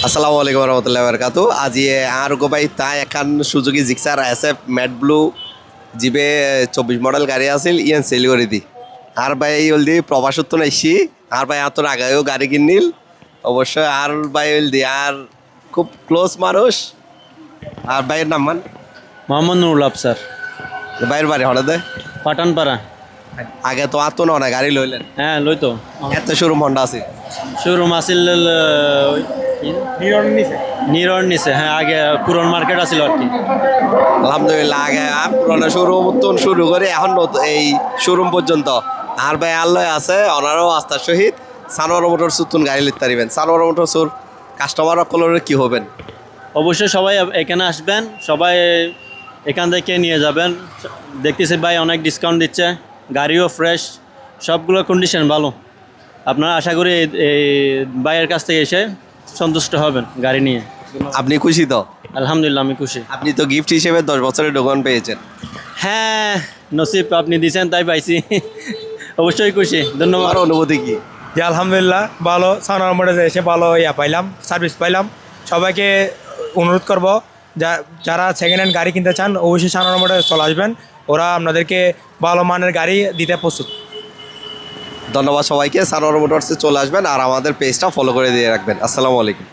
আসসালামু আলাইকুম রহমতুল্লাহ বরকাতু আজি আর গোবাই তাই এখন Suzuki Gixxer SF matte blue জিবে 24 মডেল গাড়ি আছিল ইয়ান সেল করে দি আর ভাই হলদি প্রবাসত্ব নাইছি আর ভাই আতর আগেও গাড়ি কিনিল অবশ্যই আর ভাই হলদি আর খুব ক্লোজ মানুষ আর ভাইয়ের নাম মান মোহাম্মদ নুরুল আফসার, ভাইয়ের বাড়ি হঠাৎ পাঠানপাড়া। আগে তো আতো না গাড়ি লইলেন হ্যাঁ লইতো এত শোরুম হন্ডা আছে শোরুম আছিল নিরর নিচে। হ্যাঁ আগে পুরন মার্কেট আছিল আর কি। আলহামদুলিল্লাহ আগে আর পুরোনো শোরুম নতুন শুরু করে এখন এই শোরুম পর্যন্ত আর ভাই আল্লয় আছে ওনারও আস্থার সহিত সানোয়ার মোটর সুতুন গাড়ি লিখতে পারিবেন। সানোয়ার মোটর সুর কাস্টমার কলরে কি হবেন অবশ্যই সবাই এখানে আসবেন, সবাই এখান থেকে নিয়ে যাবেন। দেখতেছি ভাই অনেক ডিসকাউন্ট দিচ্ছে, গাড়িও ফ্রেশ, সবগুলো কন্ডিশন ভালো। আপনারা আশা করি এই ভাইয়ের কাছ থেকে এসে সন্তুষ্ট হবেন গাড়ি নিয়ে। আপনি খুশি তো? আলহামদুলিল্লাহ আমি খুশি। আপনি তো গিফট হিসেবে 10 বছরের দোকান পেয়েছেন। হ্যাঁ নসিব আপনি দিয়েছেন তাই পাইছি। অবশ্যই খুশি, ধন্যবাদ। আমার অনুভূতি কি? যে আলহামদুলিল্লাহ ভালো সানোয়ার মোটরসে এসে ভালো পাইলাম, সার্ভিস পাইলাম। সবাইকে অনুরোধ করব যারা সেকেন্ড হ্যান্ড গাড়ি কিনতে চান অবশ্যই সানোয়ার মোটরসে চলে আসবেন, ওরা আপনাদেরকে ভালো মানের গাড়ি দিতে প্রস্তুত। ধন্যবাদ সবাইকে। সানোয়ার মোটরসে চলে আসবেন আর আমাদের পেজটা ফলো করে দিয়ে রাখবেন। আসসালামু আলাইকুম।